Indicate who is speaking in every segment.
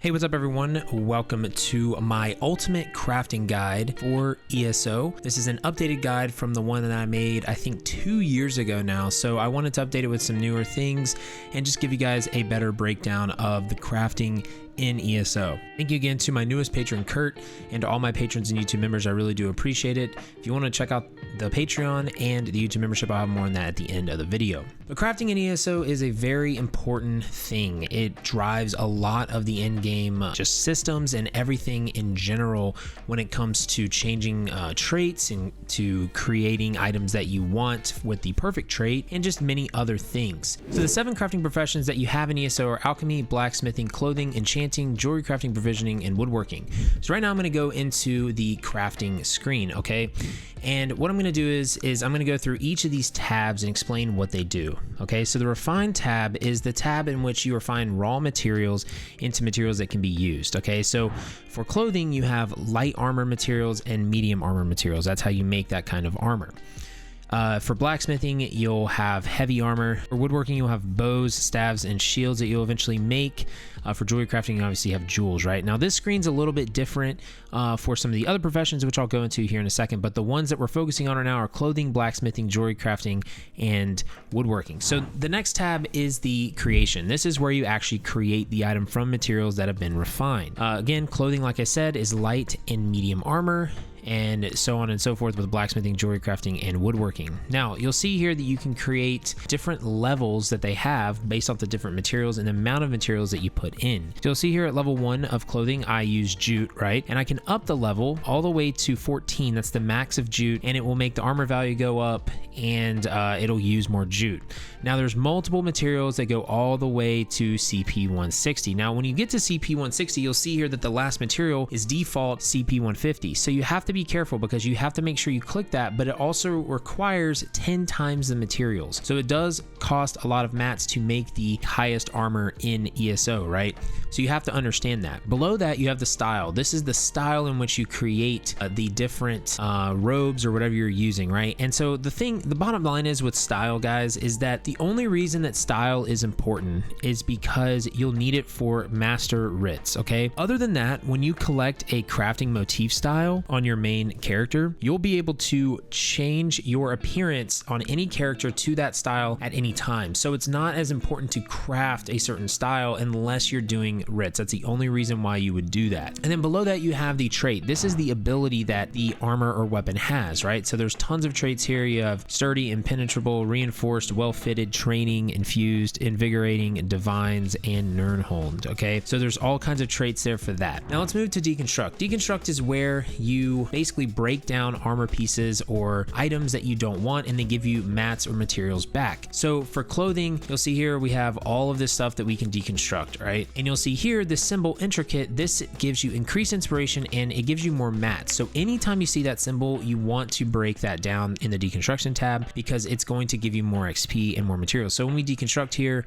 Speaker 1: Hey, what's up everyone? Welcome to my ultimate crafting guide for ESO. This is an updated guide from the one that I made, I think 2 years ago now. So I wanted to update it with some newer things and just give you guys a better breakdown of the crafting in ESO. Thank you again to my newest patron, Kurt, and to all my patrons and YouTube members. I really do appreciate it. If you want to check out the Patreon and the YouTube membership, I'll have more on that at the end of the video. But crafting in ESO is a very important thing. It drives a lot of the end game just systems and everything in general when it comes to changing traits and to creating items that you want with the perfect trait and just many other things. So the 7 crafting professions that you have in ESO are alchemy, blacksmithing, clothing, enchanting, jewelry crafting, provisioning, and woodworking. So right now I'm going to go into the crafting screen, okay? And what I'm going to do is I'm going to go through each of these tabs and explain what they do, okay? So the refine tab is the tab in which you refine raw materials into materials that can be used, okay? So for clothing, you have light armor materials and medium armor materials. That's how you make that kind of armor. For blacksmithing, you'll have heavy armor. For woodworking, you'll have bows, staves, and shields that you'll eventually make. For jewelry crafting, you obviously have jewels, right? Now, this screen's a little bit different for some of the other professions, which I'll go into here in a second, but the ones that we're focusing on right now are clothing, blacksmithing, jewelry crafting, and woodworking. So the next tab is the creation. This is where you actually create the item from materials that have been refined. Again, clothing, like I said, is light and medium armor, and so on and so forth with blacksmithing, jewelry crafting, and woodworking. Now, you'll see here that you can create different levels that they have based off the different materials and the amount of materials that you put in. So you'll see here at level 1 of clothing, I use jute, right? And I can up the level all the way to 14. That's the max of jute, and it will make the armor value go up, and it'll use more jute. Now, there's multiple materials that go all the way to CP 160. Now, when you get to CP 160, you'll see here that the last material is default CP 150. So you have to be careful because you have to make sure you click that, but it also requires 10 times the materials. So it does cost a lot of mats to make the highest armor in ESO, right? So you have to understand that. Below that, you have the style. This is the style in which you create the different robes or whatever you're using, right? And so the bottom line is with style, guys, is that the only reason that style is important is because you'll need it for master writs, okay? Other than that, when you collect a crafting motif style on your main character, you'll be able to change your appearance on any character to that style at any time. So it's not as important to craft a certain style unless you're doing writs. That's the only reason why you would do that. And then below that, you have the trait. This is the ability that the armor or weapon has, right? So there's tons of traits here. You have sturdy, impenetrable, reinforced, well-fitted, training, infused, invigorating, divines, and Nernholmed, okay? So there's all kinds of traits there for that. Now let's move to deconstruct. Deconstruct is where you basically break down armor pieces or items that you don't want, and they give you mats or materials back. So for clothing, you'll see here we have all of this stuff that we can deconstruct, right? And you'll see here this symbol intricate. This gives you increased inspiration and it gives you more mats. So anytime you see that symbol, you want to break that down in the deconstruction tab because it's going to give you more XP and more materials. So when we deconstruct here,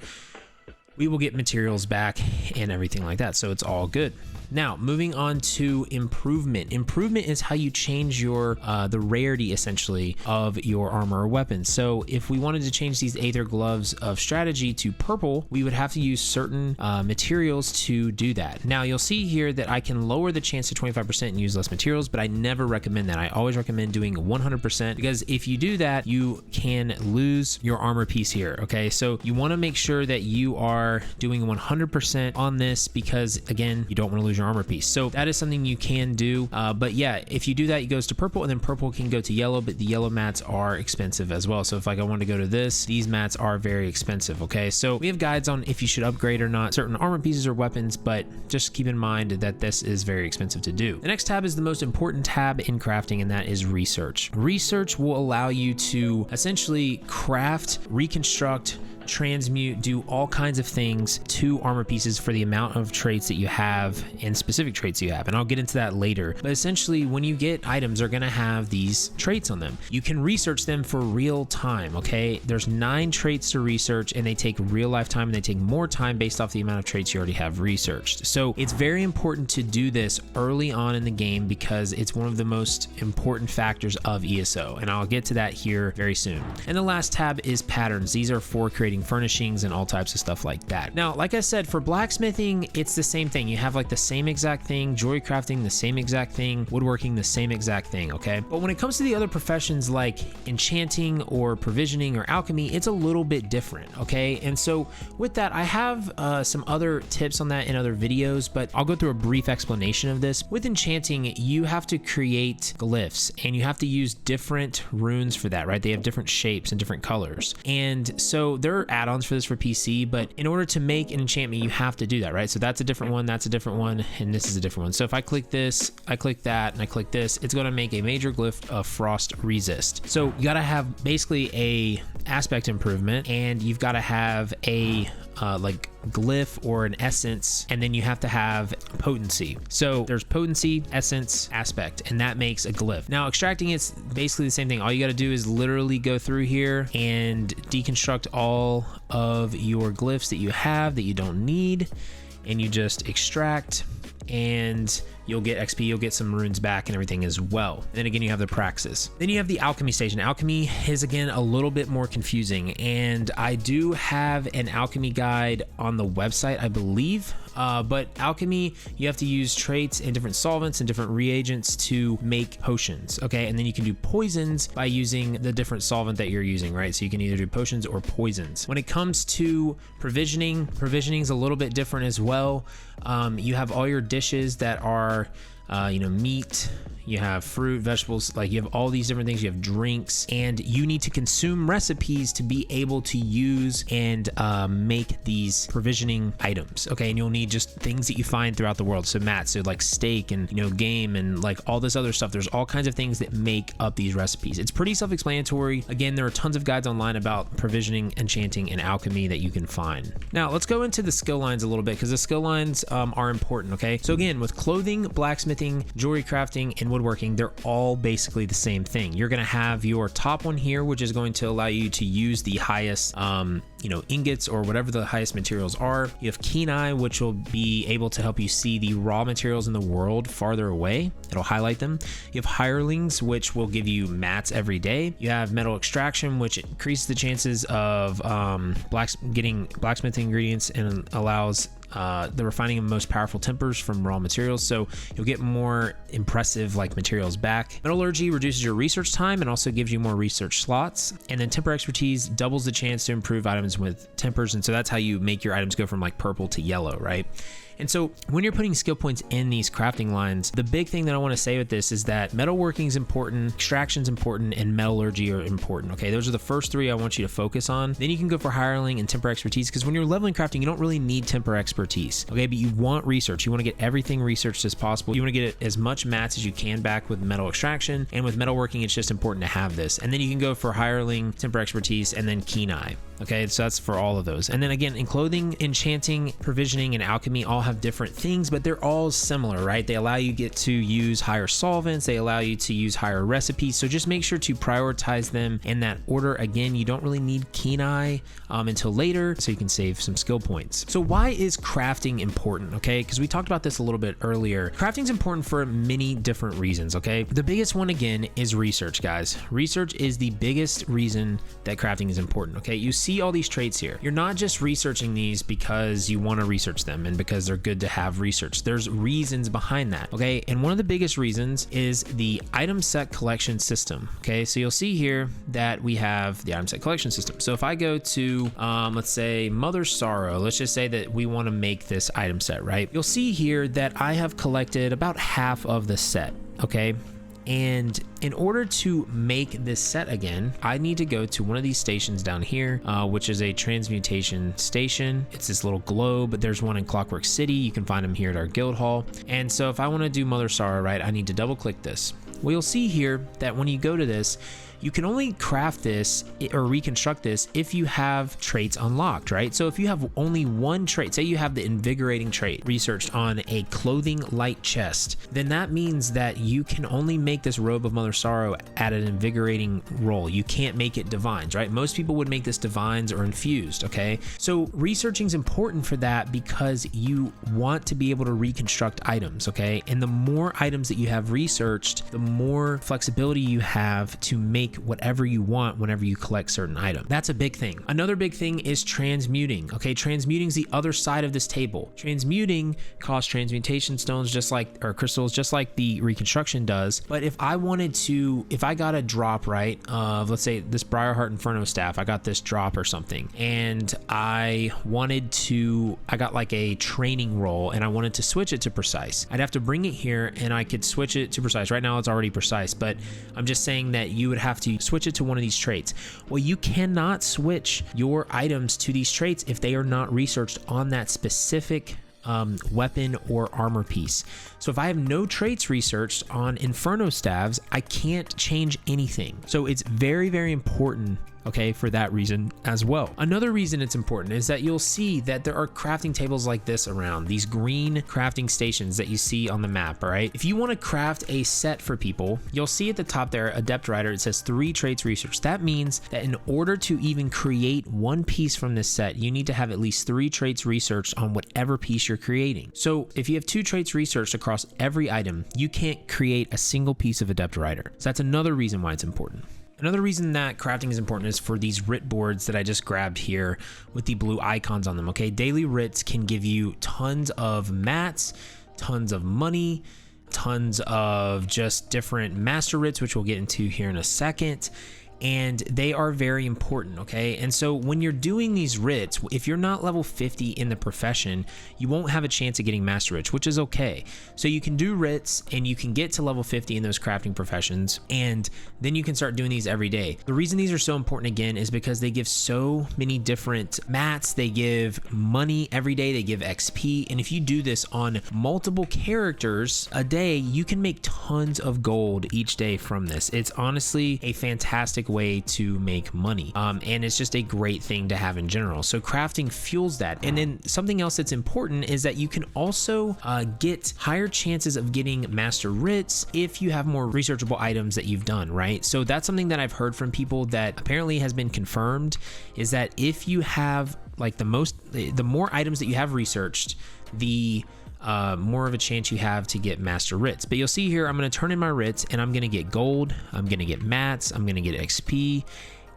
Speaker 1: we will get materials back and everything like that. So it's all good. Now, moving on to improvement. Improvement is how you change your the rarity, essentially, of your armor or weapons. So if we wanted to change these Aether Gloves of Strategy to purple, we would have to use certain materials to do that. Now, you'll see here that I can lower the chance to 25% and use less materials, but I never recommend that. I always recommend doing 100% because if you do that, you can lose your armor piece here, okay? So you want to make sure that you are doing 100% on this because, again, you don't want to lose your armor piece. So that is something you can do, but yeah, if you do that, it goes to purple, and then purple can go to yellow, but the yellow mats are expensive as well. So if like I want to go to this, these mats are very expensive, okay? So we have guides on if you should upgrade or not certain armor pieces or weapons, but just keep in mind that this is very expensive to do. The next tab is the most important tab in crafting, and that is research. Research will allow you to essentially craft, reconstruct, transmute, do all kinds of things to armor pieces for the amount of traits that you have and specific traits you have, and I'll get into that later. But essentially, when you get items, they're going to have these traits on them. You can research them for real time, okay? There's 9 traits to research, and they take real life time, and they take more time based off the amount of traits you already have researched. So it's very important to do this early on in the game because it's one of the most important factors of ESO, and I'll get to that here very soon. And the last tab is patterns. These are for creating making furnishings and all types of stuff like that. Now, like I said, for blacksmithing, it's the same thing. You have like the same exact thing, jewelry crafting, the same exact thing, woodworking, the same exact thing, okay? But when it comes to the other professions like enchanting or provisioning or alchemy, it's a little bit different, okay? And so with that, I have some other tips on that in other videos, but I'll go through a brief explanation of this. With enchanting, you have to create glyphs and you have to use different runes for that, right? They have different shapes and different colors. And so there are add-ons for this for PC, but in order to make an enchantment, you have to do that, right? So that's a different one, that's a different one, and this is a different one. So if I click this, I click that, and I click this, it's gonna make a major glyph of frost resist. So you gotta have basically a aspect improvement, and you've gotta have a like glyph or an essence, and then you have to have potency. So there's potency, essence, aspect, and that makes a glyph. Now extracting it's basically the same thing. All you got to do is literally go through here and deconstruct all of your glyphs that you have that you don't need, and you just extract, and you'll get XP, you'll get some runes back and everything as well. And then again, you have the praxis. Then you have the alchemy station. Alchemy is again a little bit more confusing, and I do have an alchemy guide on the website, I believe. But alchemy, you have to use traits and different solvents and different reagents to make potions, okay? And then you can do poisons by using the different solvent that you're using, right? So you can either do potions or poisons. When it comes to provisioning is a little bit different as well. You have all your dishes that are meat, you have fruit, vegetables, like you have all these different things, you have drinks, and you need to consume recipes to be able to use and make these provisioning items, okay? And you'll need just things that you find throughout the world. So mats, so like steak and game and like all this other stuff. There's all kinds of things that make up these recipes. It's pretty self-explanatory. Again, there are tons of guides online about provisioning, enchanting, and alchemy that you can find. Now let's go into the skill lines a little bit, because the skill lines are important, okay? So again, with clothing, blacksmithing, jewelry crafting, and woodworking, they're all basically the same thing. You're gonna have your top one here, which is going to allow you to use the highest ingots or whatever the highest materials are. You have keen eye, which will be able to help you see the raw materials in the world farther away. It'll highlight them. You have hirelings, which will give you mats every day. You have metal extraction, which increases the chances of getting blacksmithing ingredients and allows the refining of most powerful tempers from raw materials, so you'll get more impressive like materials back. Metallurgy reduces your research time and also gives you more research slots. And then temper expertise doubles the chance to improve items with tempers, and so that's how you make your items go from like purple to yellow, right? And so when you're putting skill points in these crafting lines, the big thing that I want to say with this is that metalworking is important, extraction is important, and metallurgy are important, okay? Those are the first three I want you to focus on. Then you can go for hireling and temper expertise, because when you're leveling crafting, you don't really need temper expertise, okay? But you want research. You want to get everything researched as possible. You want to get as much mats as you can back with metal extraction, and with metalworking, it's just important to have this. And then you can go for hireling, temper expertise, and then keen eye. Okay, so that's for all of those. And then again, in clothing, enchanting, provisioning, and alchemy all have different things, but they're all similar, right? They allow you to use higher solvents, they allow you to use higher recipes, so just make sure to prioritize them in that order. Again, you don't really need keen eye until later, so you can save some skill points. So why is crafting important, okay? Because we talked about this a little bit earlier. Crafting is important for many different reasons, okay? The biggest one, again, is research, guys. Research is the biggest reason that crafting is important, okay? You see all these traits here. You're not just researching these because you want to research them and because they're good to have research. There's reasons behind that, okay? And one of the biggest reasons is the item set collection system, okay? So you'll see here that we have the item set collection system. So if I go to, let's say Mother's Sorrow, let's just say that we want to make this item set, right? You'll see here that I have collected about half of the set, okay? And in order to make this set again, I need to go to one of these stations down here, which is a transmutation station. It's this little globe. There's one in Clockwork City. You can find them here at our guild hall. And so if I want to do Mother Sorrow, right, I need to double click this. Well, you'll see here that when you go to this, you can only craft this or reconstruct this if you have traits unlocked, right? So if you have only one trait, say you have the invigorating trait researched on a clothing light chest, then that means that you can only make this robe of Mother Sorrow at an invigorating roll. You can't make it divines, right? Most people would make this divines or infused, okay? So researching is important for that because you want to be able to reconstruct items, okay? And the more items that you have researched, the more flexibility you have to make make whatever you want whenever you collect certain items. That's a big thing. Another big thing is transmuting. Okay, transmuting is the other side of this table. Transmuting costs transmutation stones or crystals, just like the reconstruction does. But if I got a drop, right, of let's say this Briarheart Inferno staff, I got this drop or something, and I got like a training roll and I wanted to switch it to precise. I'd have to bring it here and I could switch it to precise. Right now it's already precise, but I'm just saying that you would have to switch it to one of these traits. Well, you cannot switch your items to these traits if they are not researched on that specific weapon or armor piece. So if I have no traits researched on Inferno staves, I can't change anything. So it's very, very important, okay, for that reason as well. Another reason it's important is that you'll see that there are crafting tables like this around, these green crafting stations that you see on the map, all right? If you want to craft a set for people, you'll see at the top there, Adept Writer, it says 3 traits research. That means that in order to even create one piece from this set, you need to have at least 3 traits researched on whatever piece you're creating. So if you have 2 traits researched across every item, you can't create a single piece of Adept Writer. So that's another reason why it's important. Another reason that crafting is important is for these writ boards that I just grabbed here with the blue icons on them, okay? Daily writs can give you tons of mats, tons of money, tons of just different master writs, which we'll get into here in a second. And they are very important, okay? And so when you're doing these writs, if you're not level 50 in the profession, you won't have a chance of getting master writs, which is okay. So you can do writs and you can get to level 50 in those crafting professions, and then you can start doing these every day. The reason these are so important again is because they give so many different mats, they give money every day, they give XP, and if you do this on multiple characters a day, you can make tons of gold each day from this. It's honestly a fantastic way to make money, and it's just a great thing to have in general. So crafting fuels that. And then something else that's important is that you can also get higher chances of getting master writs if you have more researchable items that you've done, right? So that's something that I've heard from people that apparently has been confirmed, is that if you have like the more items that you have researched, the more of a chance you have to get master writs. But you'll see here, I'm going to turn in my writs and I'm going to get gold, I'm going to get mats, I'm going to get XP,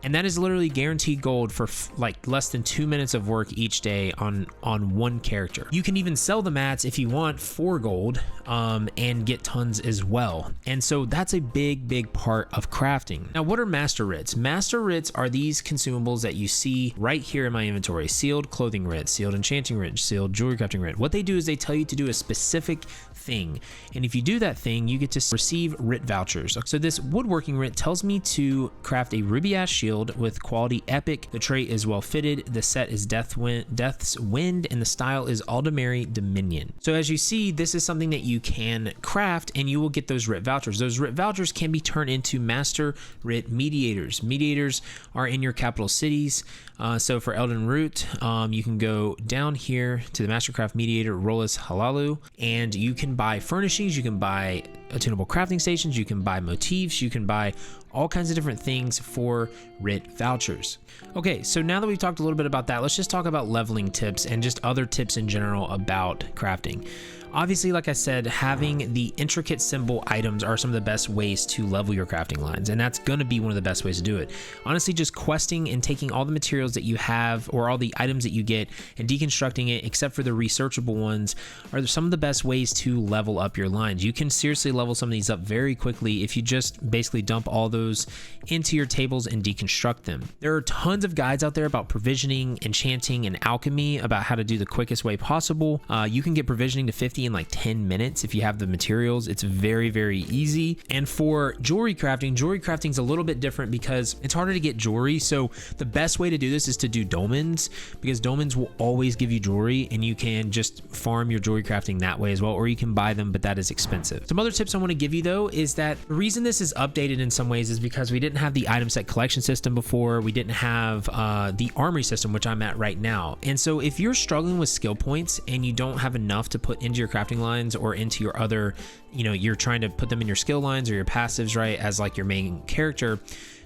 Speaker 1: and that is literally guaranteed gold for like less than 2 minutes of work each day on one character. You can even sell the mats if you want for gold, and get tons as well. And so that's a big part of crafting. Now, what are master writs? Master writs are these consumables that you see right here in my inventory: sealed clothing writ, sealed enchanting writ, sealed jewelry crafting writ. What they do is they tell you to do a specific thing, and if you do that thing, you get to receive writ vouchers. So this woodworking writ tells me to craft a ruby ash shield with quality epic. The trait is well fitted, the set is Death's Wind, and the style is Aldemary Dominion. So as you see, this is something that you can craft and you will get those writ vouchers. Those writ vouchers can be turned into master writ mediators. Mediators are in your capital cities. So for Elden Root, you can go down here to the Mastercraft Mediator Rolus Halalu, and you can buy furnishings, you can buy attunable crafting stations, you can buy motifs, you can buy all kinds of different things for writ vouchers. Okay, so now that we've talked a little bit about that, let's just talk about leveling tips and just other tips in general about crafting. Obviously, like I said, having the intricate symbol items are some of the best ways to level your crafting lines, and that's going to be one of the best ways to do it. Honestly, just questing and taking all the materials that you have or all the items that you get and deconstructing it, except for the researchable ones, are some of the best ways to level up your lines. You can seriously level some of these up very quickly if you just basically dump all those into your tables and deconstruct them. There are tons of guides out there about provisioning, enchanting, and alchemy about how to do the quickest way possible. You can get provisioning to 50 in like 10 minutes if you have the materials. It's very easy. And for jewelry crafting is a little bit different because it's harder to get jewelry. So the best way to do this is to do dolmens, because dolmens will always give you jewelry and you can just farm your jewelry crafting that way as well, or you can buy them, but that is expensive. Some other tips I want to give you though is that the reason this is updated in some ways is because we didn't have the item set collection system before. We didn't have the armory system, which I'm at right now. And so if you're struggling with skill points and you don't have enough to put into your crafting lines or into your other, you're trying to put them in your skill lines or your passives, right, as like your main character,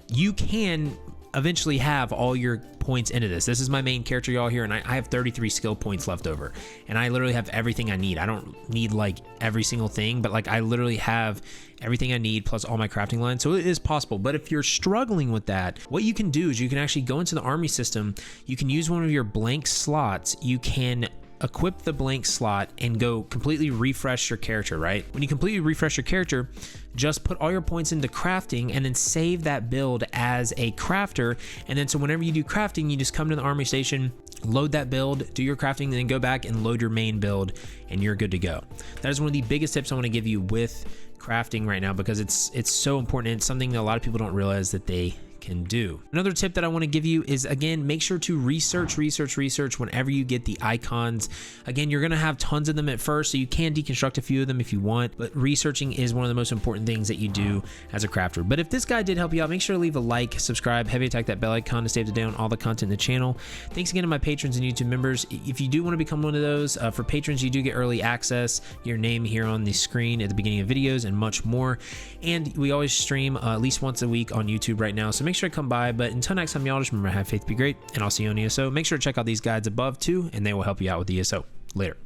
Speaker 1: you can eventually have all your points into this. This is my main character, y'all, here, and I have 33 skill points left over, and I literally have everything I need. I don't need like every single thing, but like I literally have everything I need plus all my crafting lines, so it is possible. But if you're struggling with that, what you can do is you can actually go into the army system. You can use one of your blank slots. You can equip the blank slot and go completely refresh your character, right? When you completely refresh your character, just put all your points into crafting and then save that build as a crafter. And then so whenever you do crafting, you just come to the army station, load that build, do your crafting, and then go back and load your main build, and you're good to go. That is one of the biggest tips I want to give you with crafting right now, because it's so important. It's something that a lot of people don't realize that they can do. Another tip that I want to give you is, again, make sure to research whenever you get the icons. Again, you're going to have tons of them at first, so you can deconstruct a few of them if you want, but researching is one of the most important things that you do as a crafter. But if this guide did help you out, make sure to leave a like, subscribe, heavy attack that bell icon to stay up to date on all the content in the channel. Thanks again to my patrons and YouTube members. If you do want to become one of those, for patrons, you do get early access, your name here on the screen at the beginning of videos, and much more. And we always stream at least once a week on YouTube right now, so make sure to come by. But until next time, y'all, just remember, have faith, be great, and I'll see you on ESO. Make sure to check out these guides above too, and they will help you out with ESO. Later.